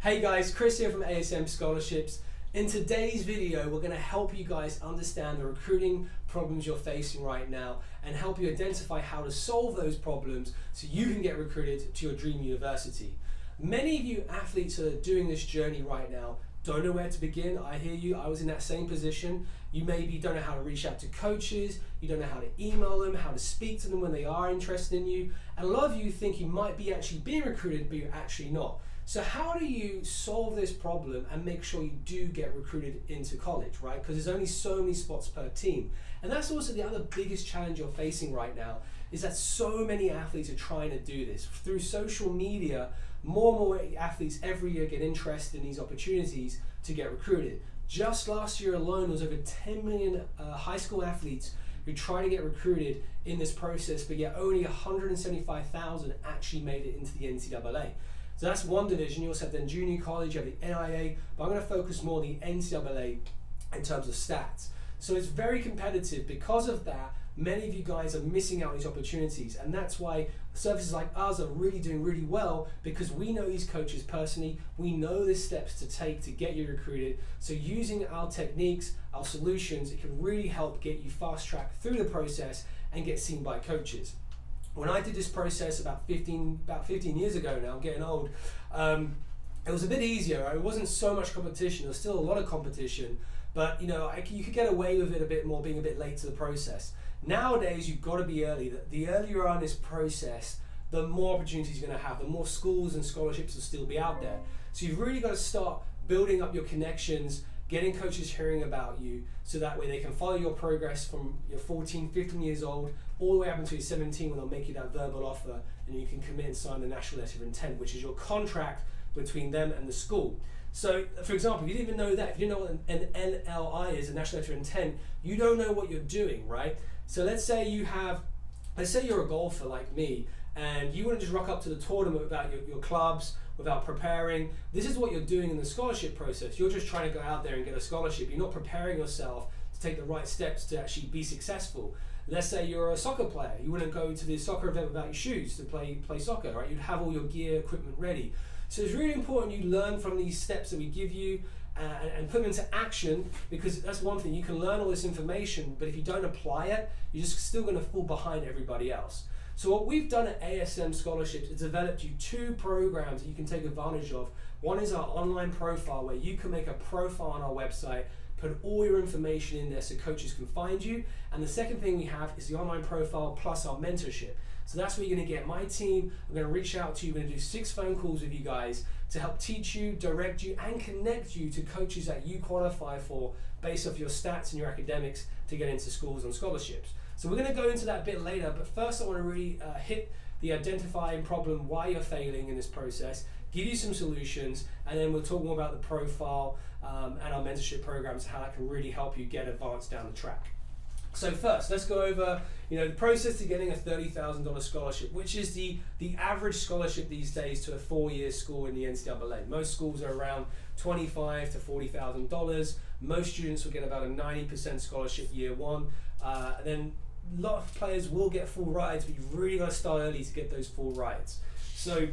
Hey guys, Chris here from ASM Scholarships. In today's video, we're going to help you guys understand the recruiting problems you're facing right now and help you identify how to solve those problems so you can get recruited to your dream university. Many of you athletes are doing this journey right now, don't know where to begin. I hear you, I was in that same position. You maybe don't know how to reach out to coaches, you don't know how to email them, how to speak to them when they are interested in you, and a lot of you think you might be actually being recruited, but you're actually not. So how do you solve this problem and make sure you do get recruited into college, right? Because there's only so many spots per team. And that's also the other biggest challenge you're facing right now, is that so many athletes are trying to do this. Through social media, more and more athletes every year get interested in these opportunities to get recruited. Just last year alone, there was over 10 million high school athletes who try to get recruited in this process, but yet only 175,000 actually made it into the NCAA. So that's one division. You also have then junior college, you have the NAIA, but I'm going to focus more on the NCAA in terms of stats. So it's very competitive. Because of that, many of you guys are missing out on these opportunities, and that's why services like ours are really doing really well, because we know these coaches personally, we know the steps to take to get you recruited. So using our techniques, our solutions, it can really help get you fast track through the process and get seen by coaches. When I did this process about 15 years ago now, I'm getting old, it was a bit easier. Right? It wasn't so much competition. There was still a lot of competition, but you could get away with it a bit more being a bit late to the process. Nowadays, you've got to be early. The earlier you're on this process, the more opportunities you're going to have, the more schools and scholarships will still be out there. So you've really got to start building up your connections, getting coaches hearing about you, so that way they can follow your progress from your 14, 15 years old, all the way up until you're 17 when they'll make you that verbal offer and you can commit and sign the national letter of intent, which is your contract between them and the school. So, for example, if you didn't even know that, if you didn't know what an NLI is, a national letter of intent, you don't know what you're doing, right? So let's say you're a golfer like me, and you wouldn't just rock up to the tournament without your clubs, without preparing. This is what you're doing in the scholarship process. You're just trying to go out there and get a scholarship. You're not preparing yourself to take the right steps to actually be successful. Let's say you're a soccer player. You wouldn't go to the soccer event without your shoes to play soccer, right? You'd have all your gear, equipment ready. So it's really important you learn from these steps that we give you and put them into action, because that's one thing. You can learn all this information, but if you don't apply it, you're just still going to fall behind everybody else. So what we've done at ASM Scholarships is developed you two programs that you can take advantage of. One is our online profile, where you can make a profile on our website, put all your information in there so coaches can find you. And the second thing we have is the online profile plus our mentorship. So that's where you're going to get my team. I'm going to reach out to you. We're going to do 6 phone calls with you guys to help teach you, direct you, and connect you to coaches that you qualify for based off your stats and your academics to get into schools on scholarships. So we're going to go into that a bit later, but first I want to really hit the identifying problem, why you're failing in this process, give you some solutions, and then we'll talk more about the profile and our mentorship programs, how that can really help you get advanced down the track. So first, let's go over the process to getting a $30,000 scholarship, which is the average scholarship these days to a 4-year school in the NCAA. Most schools are around $25,000 to $40,000. Most students will get about a 90% scholarship year one, and then a lot of players will get full rides, but you've really got to start early to get those full rides. So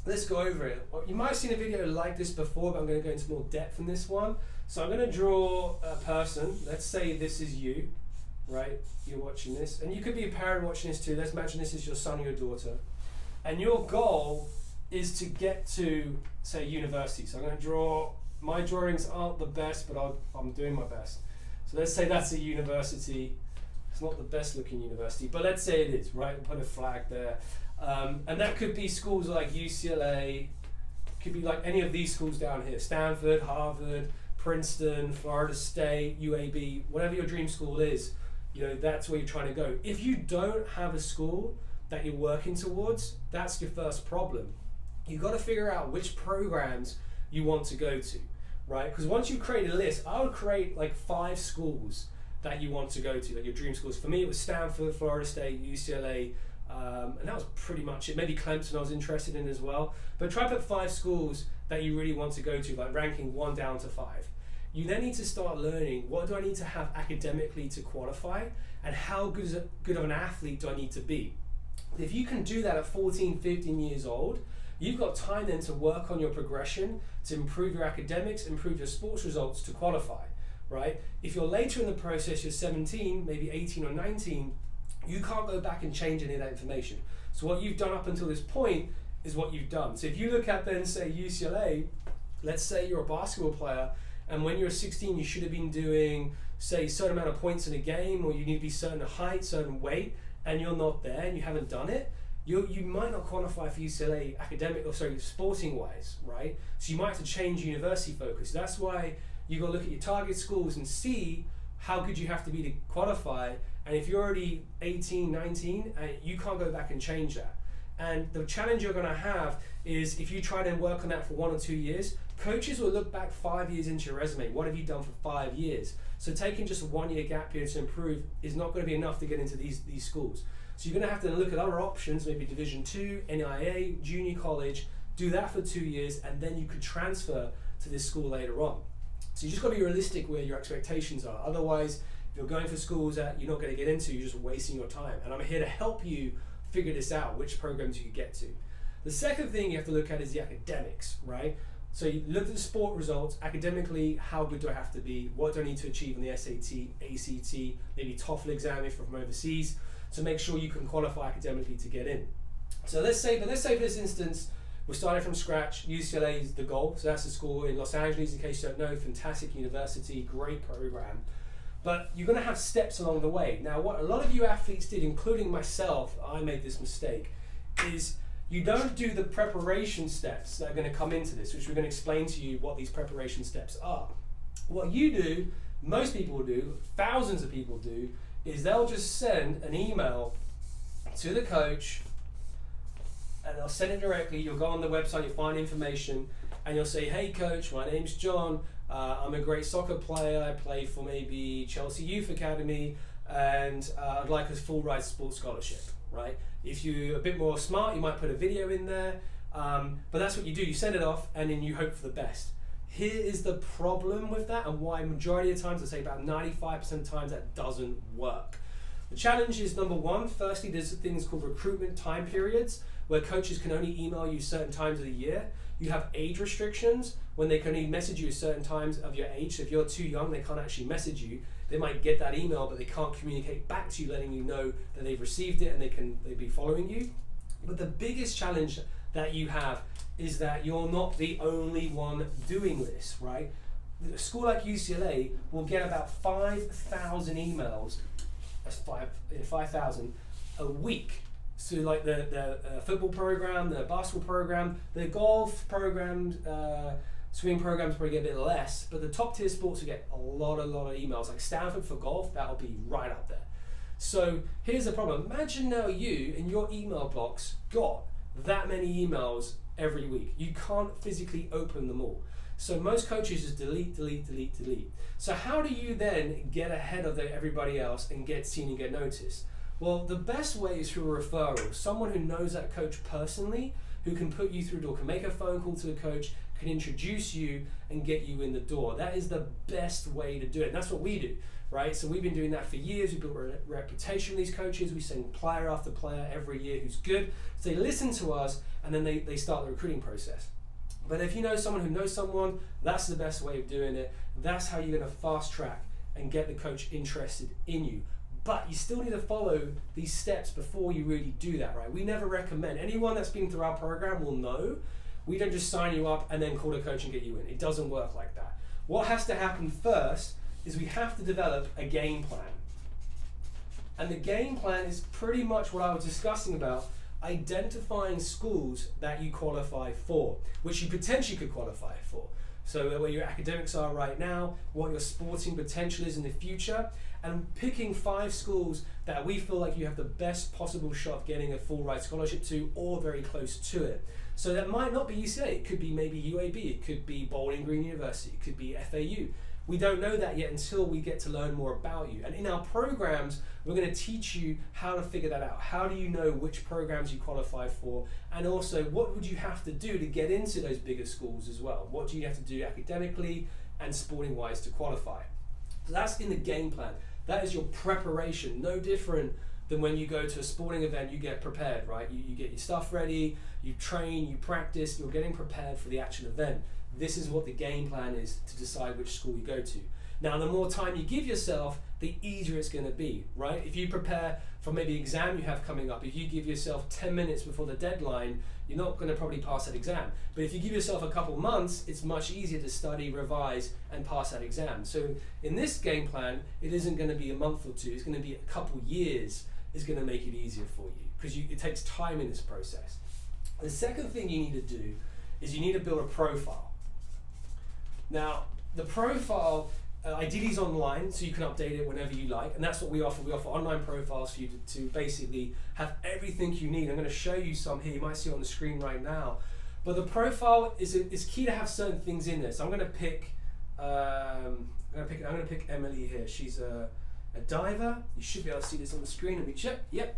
let's go over it. You might have seen a video like this before, but I'm going to go into more depth in this one. So I'm going to draw a person. Let's say this is you, right? You're watching this, and you could be a parent watching this too. Let's imagine this is your son or your daughter, and your goal is to get to, say, university. So I'm going to draw. My drawings aren't the best, but I'm doing my best. So let's say that's a university. It's not the best looking university, but let's say it is, right? We'll put a flag there. And that could be schools like UCLA, could be like any of these schools down here, Stanford, Harvard, Princeton, Florida State, UAB, whatever your dream school is, that's where you're trying to go. If you don't have a school that you're working towards, that's your first problem. You've got to figure out which programs you want to go to, right? Because once you create a list, I would create like 5 schools that you want to go to, like your dream schools. For me, it was Stanford, Florida State, UCLA, and that was pretty much it. Maybe Clemson I was interested in as well. But try to put 5 schools that you really want to go to, like ranking 1 down to 5. You then need to start learning, what do I need to have academically to qualify, and how good of an athlete do I need to be? If you can do that at 14, 15 years old, You've got time then to work on your progression, to improve your academics, improve your sports results to qualify, right? If you're later in the process, you're 17, maybe 18 or 19, you can't go back and change any of that information. So what you've done up until this point is what you've done. So if you look at then, say, UCLA, let's say you're a basketball player, and when you're 16, you should have been doing, say, a certain amount of points in a game, or you need to be certain height, certain weight, and you're not there and you haven't done it, you might not qualify for UCLA sporting wise, right? So you might have to change university focus. That's why you got to look at your target schools and see how good you have to be to qualify. And if you're already 18, 19, you can't go back and change that. And the challenge you're going to have is if you try to work on that for 1 or 2 years, coaches will look back 5 years into your resume. What have you done for 5 years? So taking just a 1 year gap period to improve is not going to be enough to get into these schools. So you're going to have to look at other options, maybe Division 2, NAIA, junior college, do that for 2 years, and then you could transfer to this school later on. So you just got to be realistic where your expectations are. Otherwise, if you're going for schools that you're not going to get into, you're just wasting your time. And I'm here to help you figure this out, which programs you could get to. The second thing you have to look at is the academics, right? So you look at the sport results, academically, how good do I have to be? What do I need to achieve in the SAT, ACT, maybe TOEFL exam if you're from overseas, to make sure you can qualify academically to get in. So let's say for this instance, we're starting from scratch. UCLA is the goal. So that's the school in Los Angeles, in case you don't know, fantastic university, great program. But you're going to have steps along the way. Now, what a lot of you athletes did, including myself, I made this mistake, is you don't do the preparation steps that are going to come into this, which we're going to explain to you what these preparation steps are. What you do, most people do, thousands of people do, is they'll just send an email to the coach, and they'll send it directly. You'll go on the website, you'll find information, and you'll say, hey coach, my name's John, I'm a great soccer player, I play for maybe Chelsea Youth Academy, and I'd like a full ride sports scholarship, right? If you're a bit more smart, you might put a video in there, but that's what you do. You send it off, and then you hope for the best. Here is the problem with that, and why majority of times, I say about 95% of times, that doesn't work. The challenge is, number one, firstly, there's things called recruitment time periods, where coaches can only email you certain times of the year. You have age restrictions, when they can only message you at certain times of your age. So if you're too young, they can't actually message you. They might get that email, but they can't communicate back to you, letting you know that they've received it and they'll be following you. But the biggest challenge that you have is that you're not the only one doing this, right? A school like UCLA will get about 5,000 emails, that's 5,000 a week. So like the football program, the basketball program, the golf programs, swimming programs probably get a bit less, but the top tier sports will get a lot of emails. Like Stanford for golf, that'll be right up there. So here's the problem. Imagine now you in your email box got that many emails every week. You can't physically open them all. So most coaches just delete. So how do you then get ahead of everybody else and get seen and get noticed? Well, the best way is through a referral. Someone who knows that coach personally, who can put you through the door, can make a phone call to the coach, can introduce you and get you in the door. That is the best way to do it. And that's what we do, right? So we've been doing that for years. We built a reputation with these coaches. We send player after player every year who's good. So they listen to us, and then they start the recruiting process. But if you know someone who knows someone, that's the best way of doing it. That's how you're going to fast track and get the coach interested in you. But you still need to follow these steps before you really do that, right? We never recommend. Anyone that's been through our program will know we don't just sign you up and then call a coach and get you in. It doesn't work like that. What has to happen first is we have to develop a game plan. And the game plan is pretty much what I was discussing about, identifying schools that you qualify for, which you potentially could qualify for. So where your academics are right now, what your sporting potential is in the future, and picking 5 schools that we feel like you have the best possible shot of getting a full ride scholarship to, or very close to it. So that might not be UCLA, it could be maybe UAB, it could be Bowling Green University, it could be FAU. We don't know that yet until we get to learn more about you. And in our programs, we're going to teach you how to figure that out. How do you know which programs you qualify for? And also, what would you have to do to get into those bigger schools as well? What do you have to do academically and sporting-wise to qualify? So that's in the game plan. That is your preparation. No different then when you go to a sporting event, you get prepared, right? You get your stuff ready, you train, you practice, you're getting prepared for the actual event. This is what the game plan is to decide which school you go to. Now, the more time you give yourself, the easier it's going to be, right? If you prepare for maybe exam you have coming up, if you give yourself 10 minutes before the deadline, you're not going to probably pass that exam. But if you give yourself a couple months, it's much easier to study, revise, and pass that exam. So in this game plan, it isn't going to be a month or two, it's going to be a couple years is going to make it easier for you, because it takes time in this process. The second thing you need to do is you need to build a profile. Now, the profile, ideally is online, so you can update it whenever you like, and that's what we offer. We offer online profiles for you to basically have everything you need. I'm going to show you some here. You might see it on the screen right now. But the profile is key to have certain things in there. So I'm going to pick Emily here. She's a diver. You should be able to see this on the screen. And we check. Yep.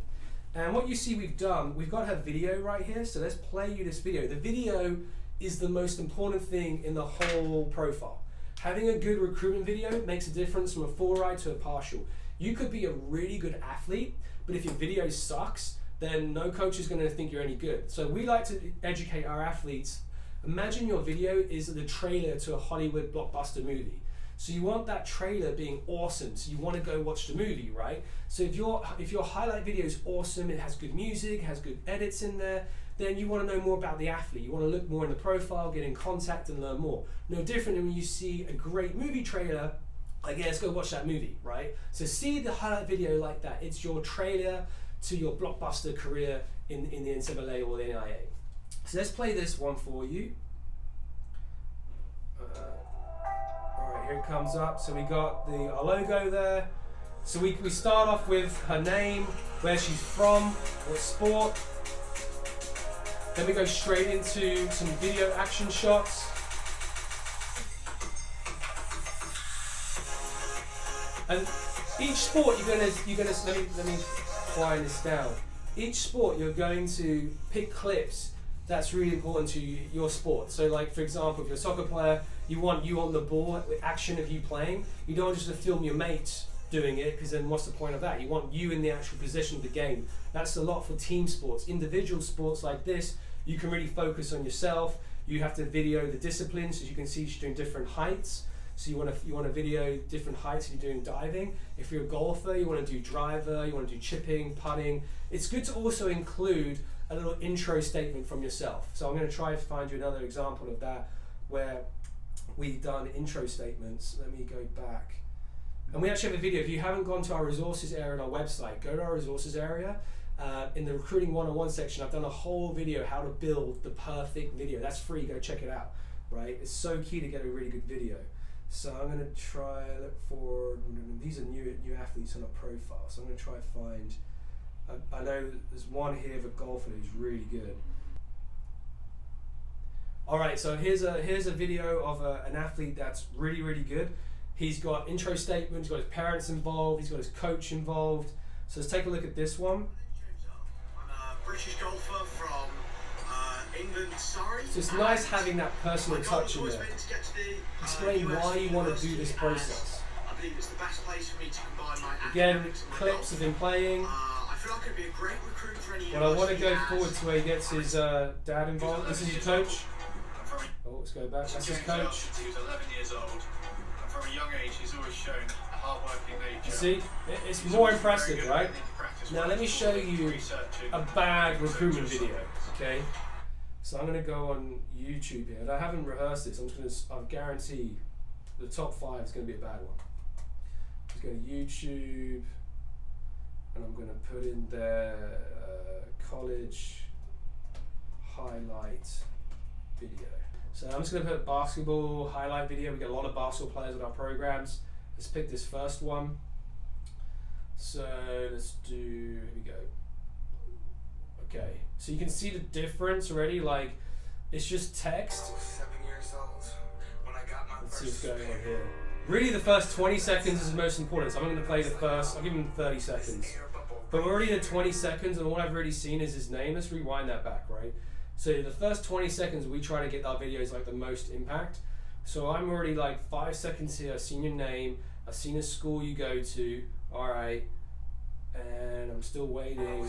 And what you see we've got her video right here. So let's play you this video. The video is the most important thing in the whole profile. Having a good recruitment video makes a difference from a full ride to a partial. You could be a really good athlete, but if your video sucks, then no coach is going to think you're any good. So we like to educate our athletes. Imagine your video is the trailer to a Hollywood blockbuster movie. So you want that trailer being awesome, so you want to go watch the movie, right? So if your highlight video is awesome, it has good music, has good edits in there, then you want to know more about the athlete. You want to look more in the profile, get in contact and learn more. No different than when you see a great movie trailer, like, yeah, let's go watch that movie, right? So see the highlight video like that. It's your trailer to your blockbuster career in the NCAA or the NAIA. So let's play this one for you. Alright, here it comes up. So we got our logo there. So we start off with her name, where she's from, what sport. Then we go straight into some video action shots. And each sport you're gonna let me quiet this down. Each sport you're going to pick clips that's really important to your sport. So like, for example, if you're a soccer player, you want you on the ball with action of you playing. You don't want just to film your mates doing it, because then what's the point of that? You want you in the actual position of the game. That's a lot for team sports. Individual sports like this, you can really focus on yourself. You have to video the disciplines. As you can see, she's doing different heights. So you want to video different heights if you're doing diving. If you're a golfer, you want to do driver, you want to do chipping, putting. It's good to also include a little intro statement from yourself. So I'm going to try to find you another example of that where we've done intro statements. Let me go back. And we actually have a video. If you haven't gone to our resources area on our website, go to our resources area. In the recruiting 101 section, I've done a whole video how to build the perfect video. That's free, go check it out, right? It's so key to get a really good video. So I'm gonna try look for, these are new athletes on our profile. So I'm gonna try find, I know there's one here of a golfer who's really good. All right, so here's a video of an athlete that's really, really good. He's got intro statements, he's got his parents involved, he's got his coach involved. So let's take a look at this one. I'm a British golfer from England, Surrey. So it's nice having that personal touch in there. Explain why you want to do this process. I believe it's the best place for me to combine my again, clips of him playing. I feel like I'd be a great recruit for any But I want to go forward to where he gets his dad involved. This is his coach. Oh, let's go back. That's his coach. He was 11 years old. From a young age, he's always shown a hard-working nature. You see, it's more impressive, right? Now let me show you a bad recruitment video, okay? So I'm going to go on YouTube here, and I haven't rehearsed this. I guarantee the top 5 is going to be a bad one. Let's go to YouTube, and I'm going to put in there college highlight video. So I'm just going to put basketball highlight video. We get a lot of basketball players in our programs. Let's pick this first one. So let's do, here we go. Okay, so you can see the difference already, like it's just text. I was 7 years old when I got my Let's see what's going on here. Really the first 20 seconds is the most important, so I'm going to play the first, I'll give him 30 seconds. But we're already in 20 seconds and all I've already seen is his name. Let's rewind that back, right? So the first 20 seconds we try to get our videos like the most impact. So I'm already like 5 seconds here, I've seen your name, I've seen a school you go to, alright. and I'm still waiting,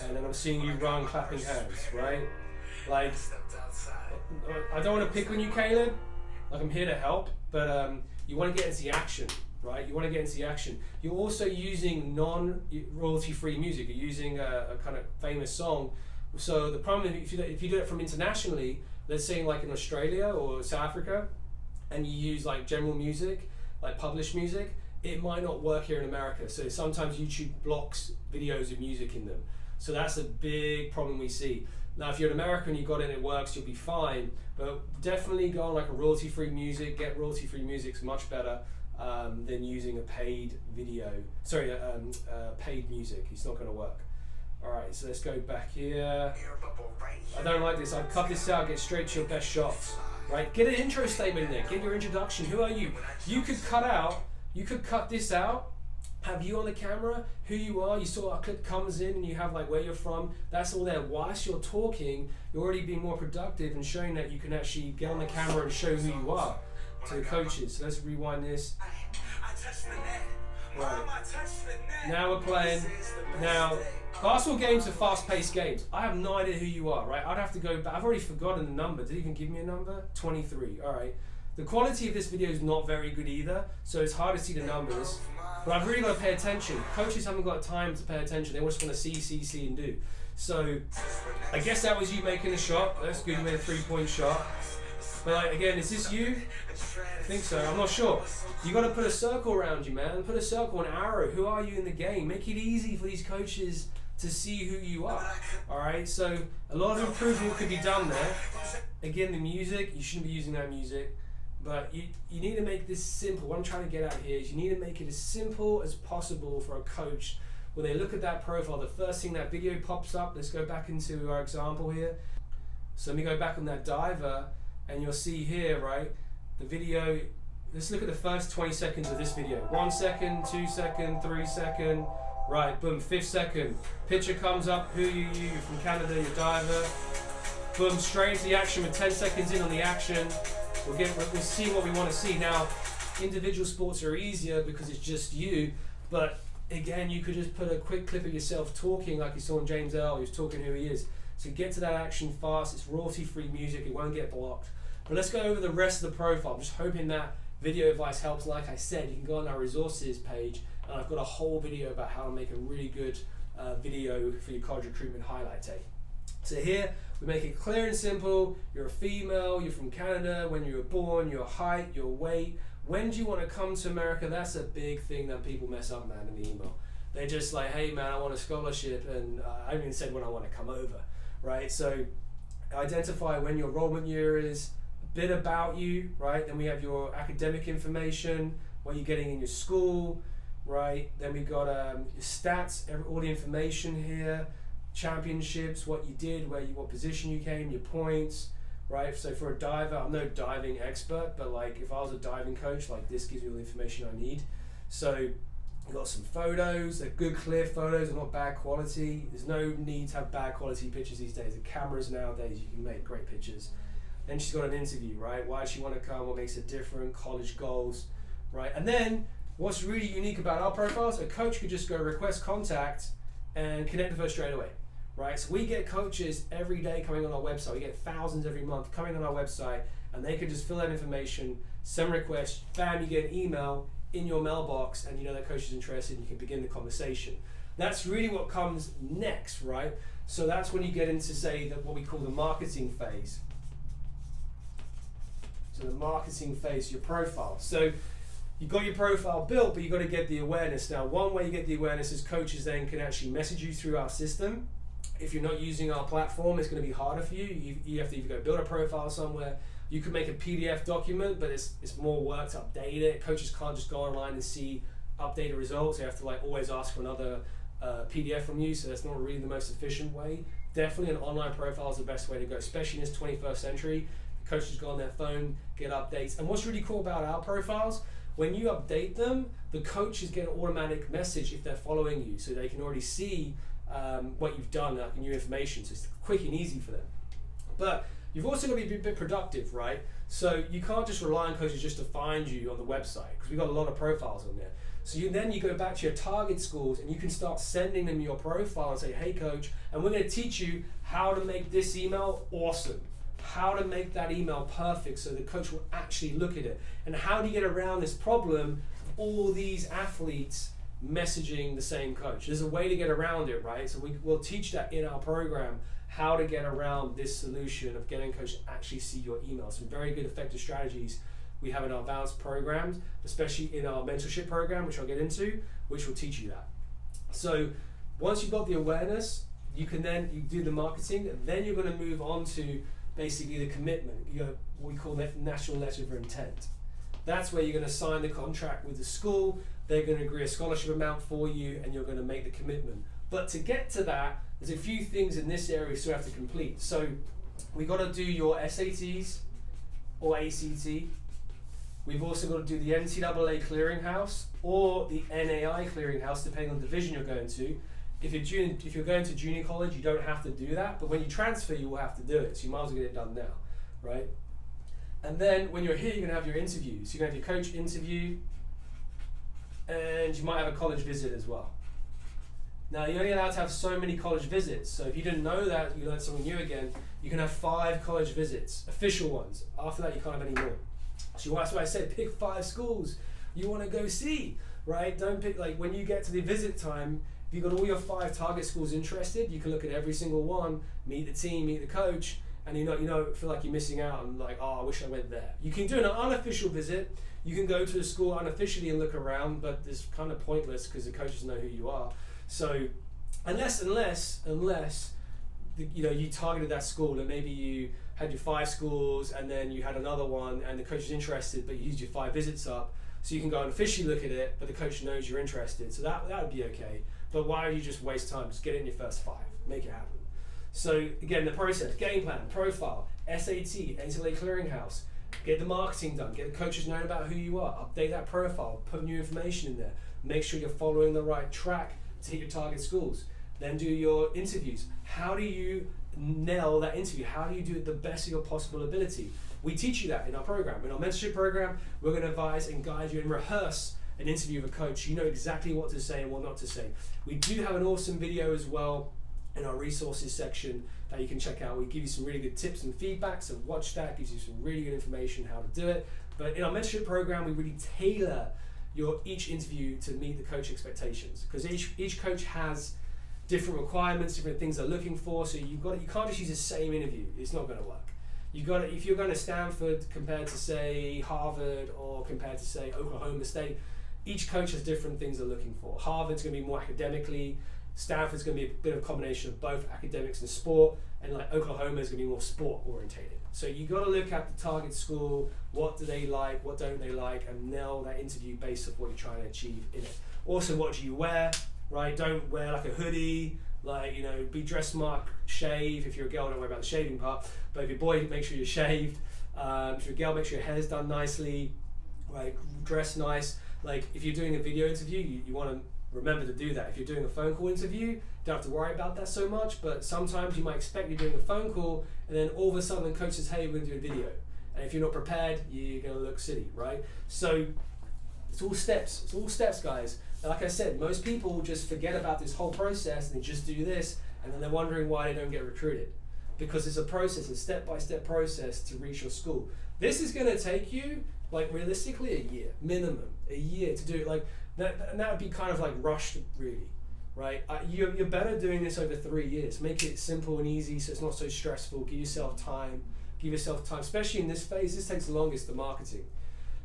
and then I'm seeing you run clapping hands, right? Like, I don't want to pick on you, Caleb. Like, I'm here to help, but you want to get into the action, right? You want to get into the action. You're also using non-royalty-free music. You're using a kind of famous song. So the problem is if you do it from internationally, let's say like in Australia or South Africa, and you use like general music, like published music, it might not work here in America. So sometimes YouTube blocks videos of music in them. So that's a big problem we see. Now, if you're an American, you got it and it works, you'll be fine. But definitely go on like a royalty-free music. Get royalty-free music is much better than using a paid video. Sorry, paid music. It's not going to work. All right, so let's go back here. I don't like this. I'd cut this out. Get straight to your best shots. Right? Get an intro statement in there. Get your introduction. Who are you? You could cut this out. Have you on the camera, who you are, you saw a clip comes in and you have like where you're from, that's all there. Whilst you're talking, you're already being more productive and showing that you can actually get on the camera and show who you are to the coaches. So let's rewind this. Right. Now we're playing. Now, basketball games are fast-paced games. I have no idea who you are, right? I'd have to go back. I've already forgotten the number. Did it even give me a number? 23, all right. The quality of this video is not very good either, so it's hard to see the numbers. But I've really got to pay attention. Coaches haven't got time to pay attention. They just want to see, and do. So I guess that was you making a shot. That's good. You made a 3-point shot. But like, again, is this you? I think so. I'm not sure. You got to put a circle around you, man. Put a circle, an arrow. Who are you in the game? Make it easy for these coaches to see who you are. All right. So a lot of improvement could be done there. Again, the music. You shouldn't be using that music. But you need to make this simple. What I'm trying to get at here is you need to make it as simple as possible for a coach. When they look at that profile, the first thing that video pops up, let's go back into our example here. So let me go back on that diver, and you'll see here, right, the video. Let's look at the first 20 seconds of this video. 1 second, 2 second, 3 second, right, boom, 5th second. Picture comes up, who are you? You're from Canada, you're a diver. Boom, straight into the action with 10 seconds in on the action. We'll see what we want to see. Now, individual sports are easier because it's just you, but again, you could just put a quick clip of yourself talking like you saw in James L. He was talking who he is. So get to that action fast. It's royalty-free music. It won't get blocked. But let's go over the rest of the profile. I'm just hoping that video advice helps. Like I said, you can go on our resources page, and I've got a whole video about how to make a really good video for your college recruitment highlight tape. So here, we make it clear and simple. You're a female, you're from Canada, when you were born, your height, your weight. When do you want to come to America? That's a big thing that people mess up, man, in the email. They're just like, hey man, I want a scholarship, and I haven't even said when I want to come over, right? So identify when your enrollment year is, a bit about you, right? Then we have your academic information, what you're getting in your school, right? Then we got your stats, all the information here. Championships, what you did, what position you came, your points, right? So for a diver, I'm no diving expert, but like if I was a diving coach, like this gives me all the information I need. So you got some photos, they're good clear photos, they're not bad quality. There's no need to have bad quality pictures these days. The cameras nowadays, you can make great pictures. Then she's got an interview, right? Why does she want to come? What makes it different? College goals, right? And then what's really unique about our profiles, a coach could just go request contact and connect with her straight away. Right, so we get coaches every day coming on our website. We get thousands every month coming on our website, and they can just fill that information, send requests, bam, you get an email in your mailbox, and you know that coach is interested, and you can begin the conversation. That's really what comes next, right? So that's when you get into, say, what we call the marketing phase. So the marketing phase, your profile. So you've got your profile built, but you've got to get the awareness. Now, one way you get the awareness is coaches then can actually message you through our system. If you're not using our platform, it's going to be harder for you. You have to either go build a profile somewhere. You could make a PDF document, but it's more work to update it. Coaches can't just go online and see updated results. They have to like always ask for another PDF from you, so that's not really the most efficient way. Definitely an online profile is the best way to go, especially in this 21st century. The coaches go on their phone, get updates. And what's really cool about our profiles, when you update them, the coaches get an automatic message if they're following you, so they can already see what you've done, like new information, so it's quick and easy for them. But you've also got to be a bit productive, right? So you can't just rely on coaches just to find you on the website, because we've got a lot of profiles on there. So then you go back to your target schools and you can start sending them your profile and say, hey coach, and we're going to teach you how to make this email awesome, how to make that email perfect so the coach will actually look at it, and how do you get around this problem of all these athletes messaging the same coach. There's a way to get around it, right? So we'll teach that in our program, how to get around this solution of getting a coach to actually see your email. Some very good effective strategies we have in our advanced programs, especially in our mentorship program, which I'll get into, which will teach you that. So once you've got the awareness, you do the marketing, then you're going to move on to basically the commitment. You know, what we call the national letter of intent. That's where you're going to sign the contract with the school, they're going to agree a scholarship amount for you, and you're going to make the commitment. But to get to that, there's a few things in this area you still have to complete. So we got to do your SATs or ACT. We've also got to do the NCAA clearinghouse or the NAIA clearinghouse, depending on the division you're going to. If you're going to junior college, you don't have to do that, but when you transfer, you will have to do it. So you might as well get it done now, right? And then when you're here, you're going to have your interviews. You're going to have your coach interview, and you might have a college visit as well. Now, you're only allowed to have so many college visits. So if you didn't know that, you learned something new again, you can have 5 college visits, official ones. After that, you can't have any more. So that's why I said pick 5 schools you want to go see, right? Don't pick, like when you get to the visit time, if you've got all your 5 target schools interested, you can look at every single one, meet the team, meet the coach, and you don't feel like you're missing out and like, oh, I wish I went there. You can do an unofficial visit. You can go to a school unofficially and look around, but it's kind of pointless because the coaches know who you are. So unless you targeted that school and maybe you had your 5 schools and then you had another one and the coach is interested, but you used your 5 visits up, so you can go and officially look at it, but the coach knows you're interested. So that would be okay. But why would you just waste time? Just get it in your first 5. Make it happen. So again, the process: game plan, profile, SAT, NCAA clearinghouse. Get the marketing done. Get the coaches knowing about who you are. Update that profile. Put new information in there. Make sure you're following the right track to hit your target schools. Then do your interviews. How do you nail that interview? How do you do it the best of your possible ability? We teach you that in our program. In our mentorship program, we're going to advise and guide you and rehearse an interview with a coach. You know exactly what to say and what not to say. We do have an awesome video as well in our resources section that you can check out. We give you some really good tips and feedback, so watch that. Gives you some really good information how to do it. But in our mentorship program, we really tailor each interview to meet the coach expectations, because each coach has different requirements, different things they're looking for. So you can't just use the same interview. It's not going to work. If you're going to Stanford compared to say Harvard or compared to say Oklahoma State, each coach has different things they're looking for. Harvard's going to be more academically. Stanford's going to be a bit of a combination of both academics and sport, and like Oklahoma is going to be more sport orientated. So you got to look at the target school, what do they like, what don't they like, and nail that interview based on what you're trying to achieve in it. Also, what do you wear, right? Don't wear like a hoodie, be dress smart, shave. If you're a girl, don't worry about the shaving part, but if you're a boy, make sure you're shaved. If you're a girl, make sure your hair's done nicely, right? Dress nice. Like if you're doing a video interview, you want to remember to do that. If you're doing a phone call interview, you don't have to worry about that so much, but sometimes you might expect you're doing a phone call and then all of a sudden the coach says, hey, we're going to do a video. And if you're not prepared, you're going to look silly, right? So it's all steps. It's all steps, guys. And like I said, most people just forget about this whole process and they just do this, and then they're wondering why they don't get recruited. Because it's a process, a step-by-step process to reach your school. This is going to take you, like realistically, a year, minimum, a year to do it. Like that would be kind of like rushed, really, right? You're better doing this over 3 years. Make it simple and easy so it's not so stressful. Give yourself time, especially in this phase. This takes the longest, the marketing.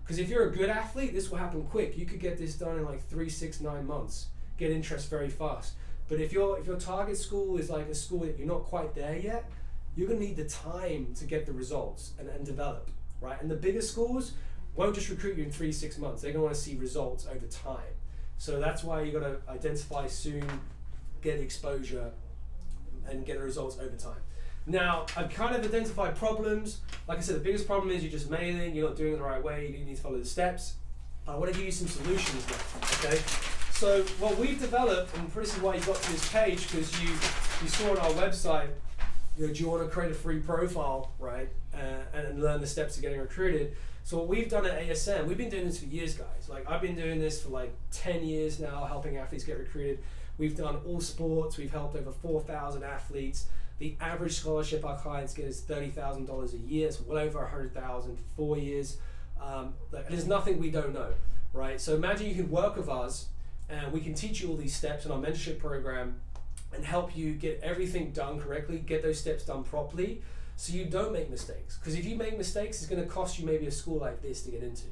Because if you're a good athlete, this will happen quick. You could get this done in like 3, 6, 9 months. Get interest very fast. But if your target school is like a school that you're not quite there yet, you're going to need the time to get the results and develop, right? And the bigger schools won't just recruit you in 3, 6 months. They're going to want to see results over time. So that's why you got to identify soon, get exposure, and get the results over time. Now, I've kind of identified problems. Like I said, the biggest problem is you're just mailing, you're not doing it the right way, you need to follow the steps. I want to give you some solutions now, okay? So what we've developed, and this is why you got to this page, because you saw on our website, do you want to create a free profile, right, and learn the steps to getting recruited? So what we've done at ASM, we've been doing this for years, guys. Like, I've been doing this for like 10 years now, helping athletes get recruited. We've done all sports. We've helped over 4,000 athletes. The average scholarship our clients get is $30,000 a year. It's well over 100,000 for 4 years. There's nothing we don't know, right? So imagine you can work with us, and we can teach you all these steps in our mentorship program and help you get everything done correctly, get those steps done properly, so you don't make mistakes. Because if you make mistakes, it's going to cost you maybe a school like this to get into.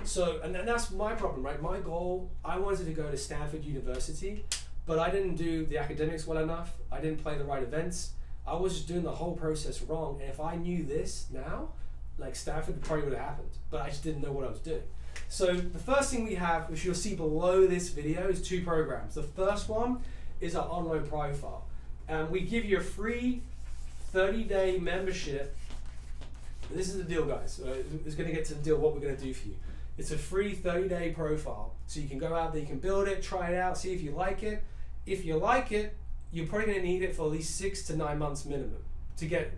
So, and that's my problem, right? My goal, I wanted to go to Stanford University, but I didn't do the academics well enough. I didn't play the right events. I was just doing the whole process wrong. And if I knew this now, like, Stanford probably would have happened, but I just didn't know what I was doing. So the first thing we have, which you'll see below this video, is 2 programs. The first one is our online profile. And we give you a free 30-day membership. This is the deal, guys. It's going to get to the deal, what we're going to do for you. It's a free 30-day profile. So you can go out there, you can build it, try it out, see if you like it. If you like it, you're probably going to need it for at least 6 to 9 months minimum to get,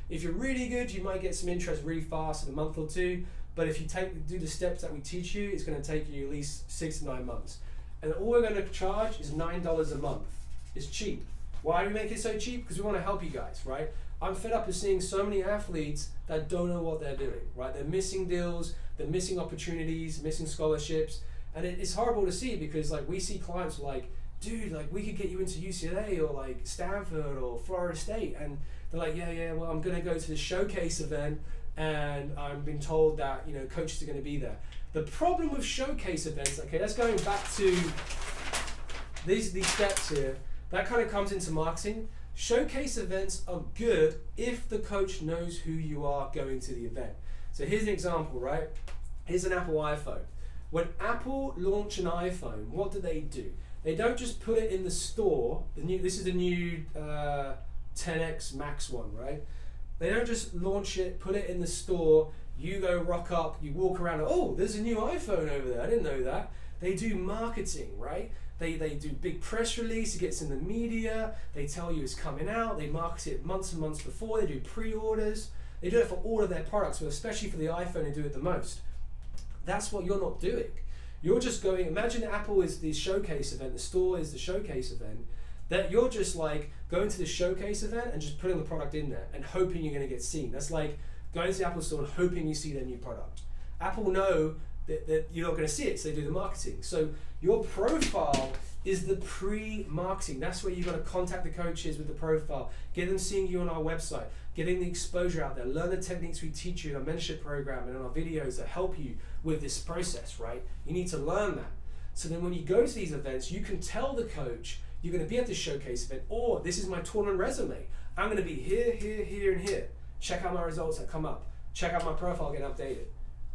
if you're really good, you might get some interest really fast in a month or 2. But if you do the steps that we teach you, it's going to take you at least 6 to 9 months. And all we're going to charge is $9 a month. It's cheap. Why do we make it so cheap? Because we want to help you guys, right? I'm fed up with seeing so many athletes that don't know what they're doing, right? They're missing deals, they're missing opportunities, missing scholarships. And it's horrible to see, because like, we see clients like, dude, like, we could get you into UCLA or like Stanford or Florida State. And they're like, yeah, well, I'm going to go to the showcase event, and I'm being told that, coaches are going to be there. The problem with showcase events, okay, that's going back to these steps here, that kind of comes into marketing. Showcase events are good if the coach knows who you are going to the event. So here's an example, right? Here's an Apple iPhone. When Apple launched an iPhone, what do? They don't just put it in the store. This is the new 10X Max one, right? They don't just launch it, put it in the store, you go rock up, you walk around, oh, there's a new iPhone over there, I didn't know that. They do marketing, right? They do big press release, it gets in the media, they tell you it's coming out, they market it months and months before, they do pre-orders. They do it for all of their products, but especially for the iPhone, they do it the most. That's what you're not doing. You're just going, imagine Apple is the showcase event, the store is the showcase event, that you're just like going to the showcase event and just putting the product in there and hoping you're going to get seen. That's like going to the Apple store and hoping you see their new product. Apple know that you're not going to see it, so they do the marketing. So your profile is the pre-marketing. That's where you've got to contact the coaches with the profile, get them seeing you on our website, getting the exposure out there, learn the techniques we teach you in our mentorship program and in our videos that help you with this process, right? You need to learn that. So then when you go to these events, you can tell the coach, you're going to be at this showcase event, or this is my tournament resume. I'm going to be here, here, here, and here. Check out my results that come up. Check out my profile getting updated.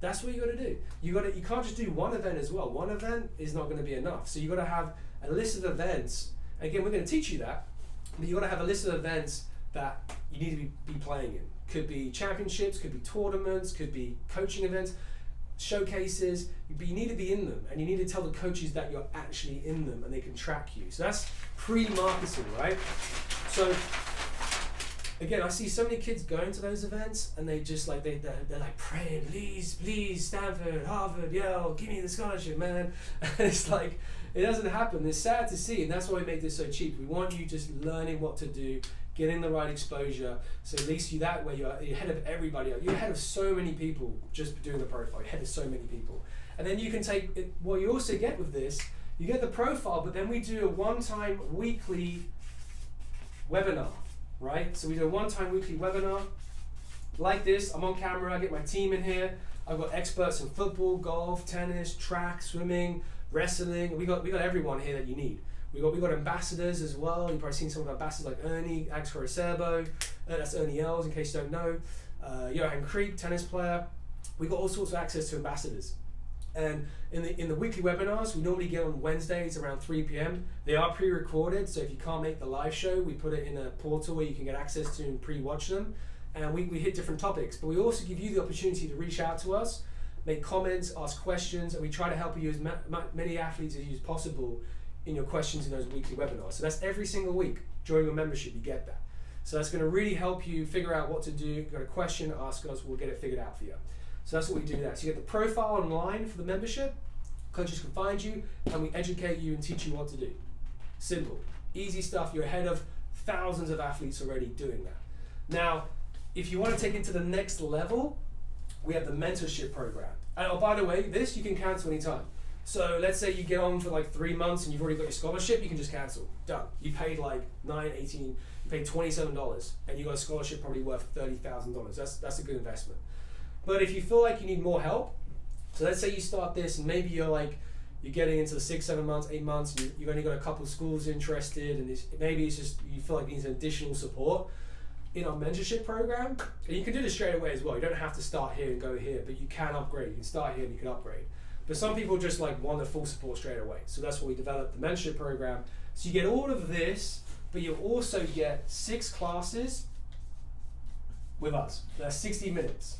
That's what you got to do. You can't just do one event as well. One event is not going to be enough. So you got to have a list of events. Again, we're going to teach you that, but you got to have a list of events that you need to be playing in. Could be championships, could be tournaments, could be coaching events, showcases, but you need to be in them, and you need to tell the coaches that you're actually in them and they can track you. So that's pre-marketing, right? So again, I see so many kids going to those events and they just like, they're like praying, please, Stanford, Harvard, Yale, give me the scholarship, man. And it's like, it doesn't happen. It's sad to see, and that's why we make this so cheap. We want you just learning what to do, getting the right exposure, so at least you're ahead of everybody else. You're ahead of so many people just doing the profile. You're ahead of so many people. And then you can take it, what you also get with this, you get the profile, but then we do a one-time weekly webinar, right? So we do a one-time weekly webinar like this. I'm on camera, I get my team in here. I've got experts in football, golf, tennis, track, swimming, wrestling. We got everyone here that you need. We got ambassadors as well. You've probably seen some of our ambassadors like Ernie Axe-Corosebo. That's Ernie Els, in case you don't know. Johan Creek, tennis player. We got all sorts of access to ambassadors. And in the weekly webinars, we normally get on Wednesdays around 3 p.m. They are pre-recorded, so if you can't make the live show, we put it in a portal where you can get access to and pre-watch them. And we hit different topics, but we also give you the opportunity to reach out to us, make comments, ask questions, and we try to help you as many athletes as possible in your questions in those weekly webinars. So that's every single week during your membership, you get that. So that's going to really help you figure out what to do. You've got a question, ask us, we'll get it figured out for you. So that's what we do there. So you get the profile online for the membership, coaches can find you, and we educate you and teach you what to do. Simple, easy stuff. You're ahead of thousands of athletes already doing that. Now, if you want to take it to the next level, we have the mentorship program. And oh, by the way, this you can cancel anytime. So let's say you get on for like 3 months and you've already got your scholarship, you can just cancel. Done. You paid like $18, you paid $27, and you got a scholarship probably worth $30,000. That's a good investment. But if you feel like you need more help, so let's say you start this and maybe you're getting into the 6, 7 months, 8 months, and you've only got a couple of schools interested, and maybe it's just you feel like you need some additional support. In our mentorship program, and you can do this straight away as well. You don't have to start here and go here, but you can upgrade. You can start here and you can upgrade. But some people just want the full support straight away. So that's why we developed the mentorship program. So you get all of this, but you also get 6 classes with us. That's 60 minutes.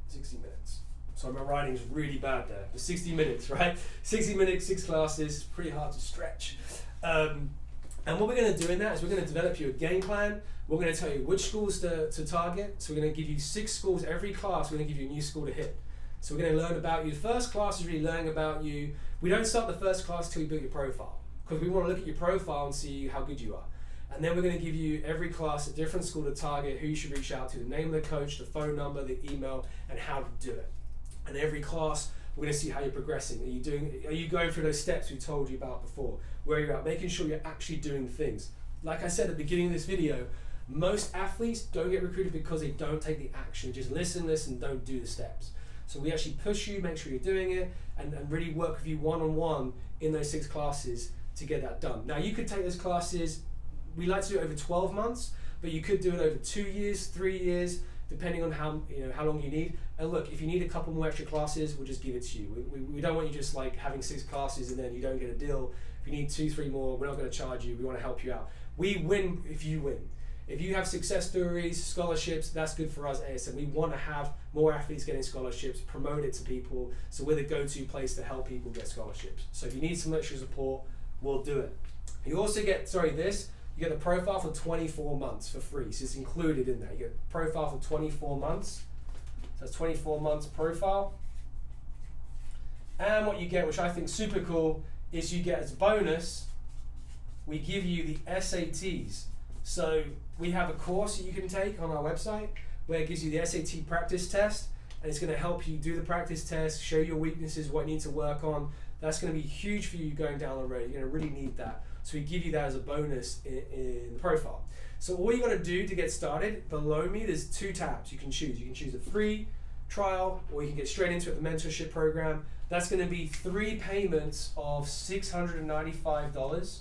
60 minutes. So my writing's really bad there. But 60 minutes, right? 60 minutes, 6 classes, pretty hard to stretch. And what we're going to do in that is we're going to develop you a game plan. We're going to tell you which schools to target. So we're going to give you 6 schools every class. We're going to give you a new school to hit. So we're going to learn about you. The first class is really learning about you. We don't start the first class till you build your profile, because we want to look at your profile and see how good you are. And then we're going to give you every class a different school to target, who you should reach out to, the name of the coach, the phone number, the email, and how to do it. And every class, we're going to see how you're progressing. Are you going through those steps we told you about before? Where you're at, making sure you're actually doing things. Like I said at the beginning of this video, most athletes don't get recruited because they don't take the action. They just listen, don't do the steps. So we actually push you, make sure you're doing it, and really work with you one-on-one in those 6 classes to get that done. Now you could take those classes, we like to do it over 12 months, but you could do it over 2 years, 3 years, depending on how long you need. And look, if you need a couple more extra classes, we'll just give it to you. We don't want you just having 6 classes and then you don't get a deal. If you need 2, 3 more, we're not going to charge you. We want to help you out. We win if you win. If you have success stories, scholarships, that's good for us at ASM. We want to have more athletes getting scholarships, promote it to people, so we're the go-to place to help people get scholarships. So if you need some extra support, we'll do it. You also get, you get the profile for 24 months for free. So it's included in that. You get the profile for 24 months. So that's 24 months profile. And what you get, which I think is super cool, is you get as a bonus, we give you the SATs. So we have a course that you can take on our website where it gives you the SAT practice test, and it's going to help you do the practice test, show your weaknesses, what you need to work on. That's going to be huge for you going down the road. You're going to really need that. So we give you that as a bonus in the profile. So all you got to do to get started, below me there's 2 tabs you can choose. You can choose a free trial, or you can get straight into it, the mentorship program. That's going to be 3 payments of $695.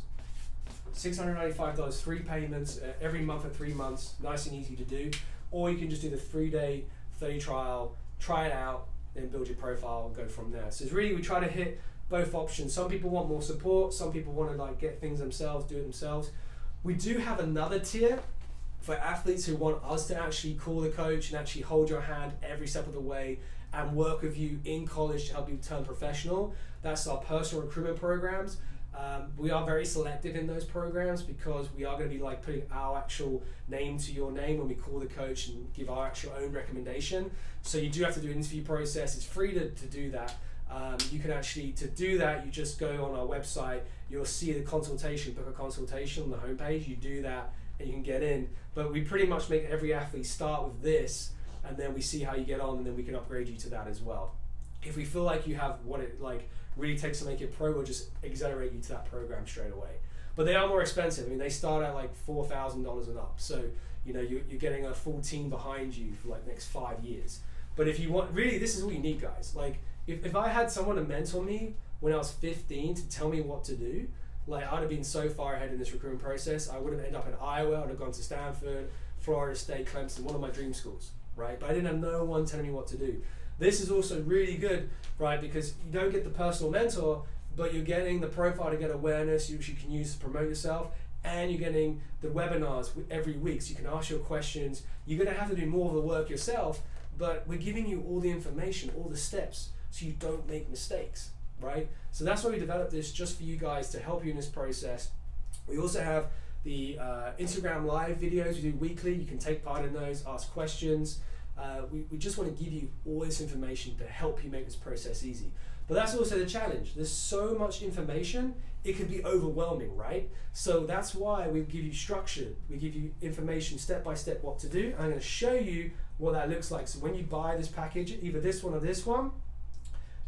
$695, 3 payments every month for 3 months, nice and easy to do. Or you can just do the 3-day 30 trial, try it out, then build your profile and go from there. So it's really, we try to hit both options. Some people want more support, some people want to get things themselves, do it themselves. We do have another tier for athletes who want us to actually call the coach and actually hold your hand every step of the way and work with you in college to help you turn professional. That's our personal recruitment programs. We are very selective in those programs because we are going to be putting our actual name to your name when we call the coach and give our actual own recommendation. So you do have to do an interview process. It's free to do that. You can actually, to do that, you just go on our website, you'll see the consultation, book a consultation on the homepage, you do that and you can get in. But we pretty much make every athlete start with this, and then we see how you get on, and then we can upgrade you to that as well. If we feel like you have what it really takes to make it pro, we'll just accelerate you to that program straight away. But they are more expensive. I mean, they start at $4,000 and up. So you're getting a full team behind you for the next 5 years. But if you want, really, this is all you need, guys. If I had someone to mentor me when I was 15 to tell me what to do, I'd have been so far ahead in this recruitment process. I would have ended up in Iowa. I would have gone to Stanford, Florida State, Clemson, one of my dream schools, right? But I didn't have no one telling me what to do. This is also really good, right? Because you don't get the personal mentor, but you're getting the profile to get awareness, which you can use to promote yourself, and you're getting the webinars every week, so you can ask your questions. You're going to have to do more of the work yourself, but we're giving you all the information, all the steps, so you don't make mistakes, right? So that's why we developed this, just for you guys, to help you in this process. We also have the Instagram live videos we do weekly. You can take part in those, ask questions. We just want to give you all this information to help you make this process easy. But that's also the challenge. There's so much information, it can be overwhelming, right? So that's why we give you structure. We give you information step by step what to do. I'm going to show you what that looks like. So when you buy this package, either this one or this one,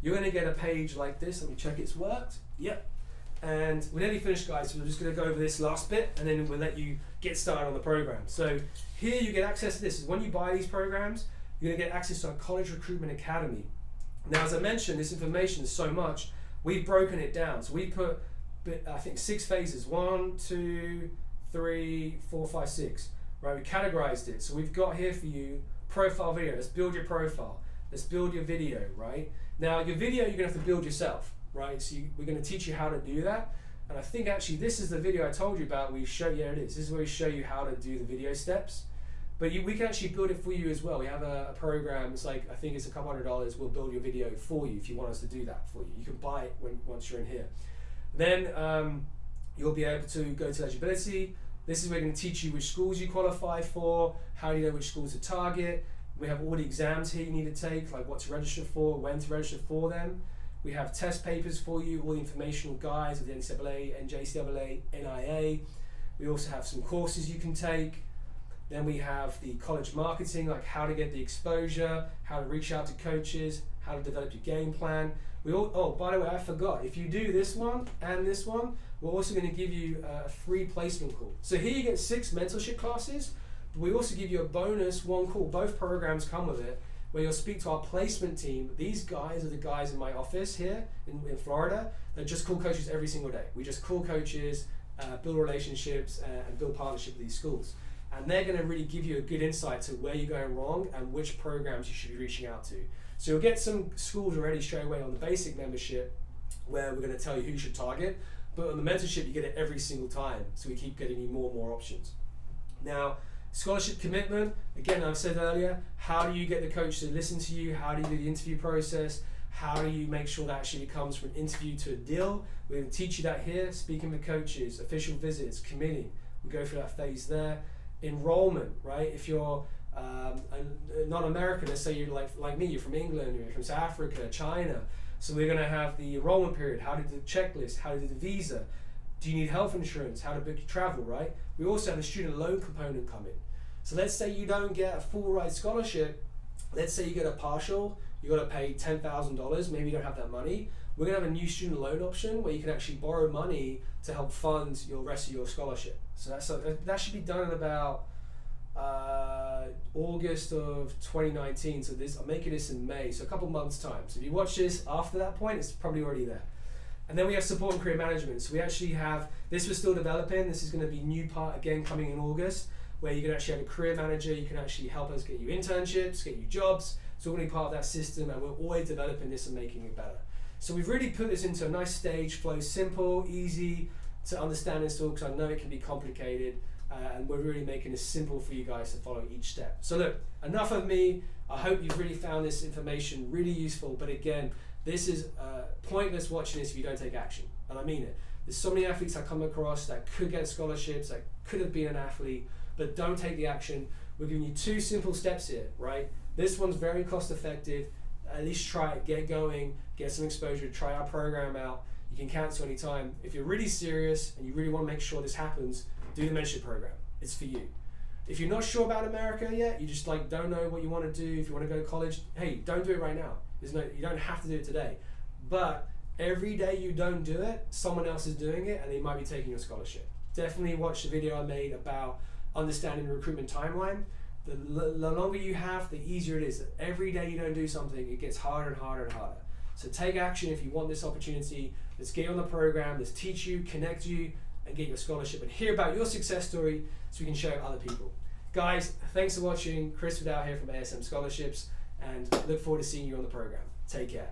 you're going to get a page like this. Let me check it's worked. Yep. And we're nearly finished, guys, so we're just going to go over this last bit and then we'll let you get started on the program. So here you get access to this. When you buy these programs, you're going to get access to our College Recruitment Academy. Now, as I mentioned, this information is so much, we've broken it down. So we put, I think, 6 phases. 1, 2, 3, 4, 5, 6. Right, we categorized it. So we've got here for you profile video. Let's build your profile. Let's build your video, right? Now, your video, you're going to have to build yourself, right? So we're going to teach you how to do that. And I think actually this is the video I told you about. We show, yeah, it is. This is where we show you how to do the video steps. But we can actually build it for you as well. We have a program, it's like, I think it's a couple $100. We'll build your video for you if you want us to do that for you. You can buy it once you're in here. Then you'll be able to go to eligibility. This is where we're going to teach you which schools you qualify for, how do you know which schools to target. We have all the exams here you need to take, like what to register for, when to register for them. We have test papers for you, all the informational guides of the NCAA, NJCAA, NAIA. We also have some courses you can take. Then we have the college marketing, like how to get the exposure, how to reach out to coaches, how to develop your game plan. Oh, by the way, I forgot. If you do this one and this one, we're also going to give you a free placement call. So here you get 6 mentorship classes, but we also give you a bonus 1 call. Both programs come with it, where you'll speak to our placement team. These guys are the guys in my office here in Florida that just call coaches every single day. We just call coaches, build relationships, and build partnership with these schools. And they're going to really give you a good insight to where you're going wrong and which programs you should be reaching out to. So you'll get some schools already straight away on the basic membership where we're going to tell you who you should target, but on the mentorship you get it every single time, so we keep getting you more and more options. Now, scholarship commitment, again, I've said earlier, how do you get the coach to listen to you? How do you do the interview process? How do you make sure that actually comes from an interview to a deal? We're going to teach you that here, speaking with coaches, official visits, committing. We go through that phase there. Enrollment, right? If you're not American, let's say you're like me, you're from England, you're from South Africa, China. So we're going to have the enrollment period, how to do the checklist, how to do the visa. Do you need health insurance? How to book your travel, right? We also have a student loan component come in. So let's say you don't get a full ride scholarship. Let's say you get a partial, you got to pay $10,000, maybe you don't have that money. We're going to have a new student loan option where you can actually borrow money to help fund your rest of your scholarship. So that should be done in about August of 2019. So I'm making this in May, so a couple months time. So if you watch this after that point, it's probably already there. And then we have support and career management. So we actually have, this we're still developing. This is going to be a new part again coming in August, where you can actually have a career manager. You can actually help us get you internships, get you jobs. It's all going to be part of that system, and we're always developing this and making it better. So we've really put this into a nice stage flow, simple, easy to understand this all, because I know it can be complicated, and we're really making it simple for you guys to follow each step. So look, enough of me. I hope you've really found this information really useful, but again, this is pointless watching this if you don't take action, and I mean it. There's so many athletes I come across that could get scholarships, that could have been an athlete, but don't take the action. We're giving you 2 simple steps here, right? This one's very cost effective. At least try it, get going, get some exposure, try our program out. You can cancel anytime. If you're really serious and you really want to make sure this happens, do the mentorship program. It's for you. If you're not sure about America yet, you just don't know what you want to do, if you want to go to college, hey, don't do it right now. You don't have to do it today. But every day you don't do it, someone else is doing it and they might be taking your scholarship. Definitely watch the video I made about understanding the recruitment timeline. The longer you have, the easier it is. Every day you don't do something, it gets harder and harder and harder. So take action if you want this opportunity. Let's get you on the program, let's teach you, connect you, and get your scholarship and hear about your success story so we can share it with other people. Guys, thanks for watching. Chris Vidal here from ASM Scholarships, and look forward to seeing you on the program. Take care.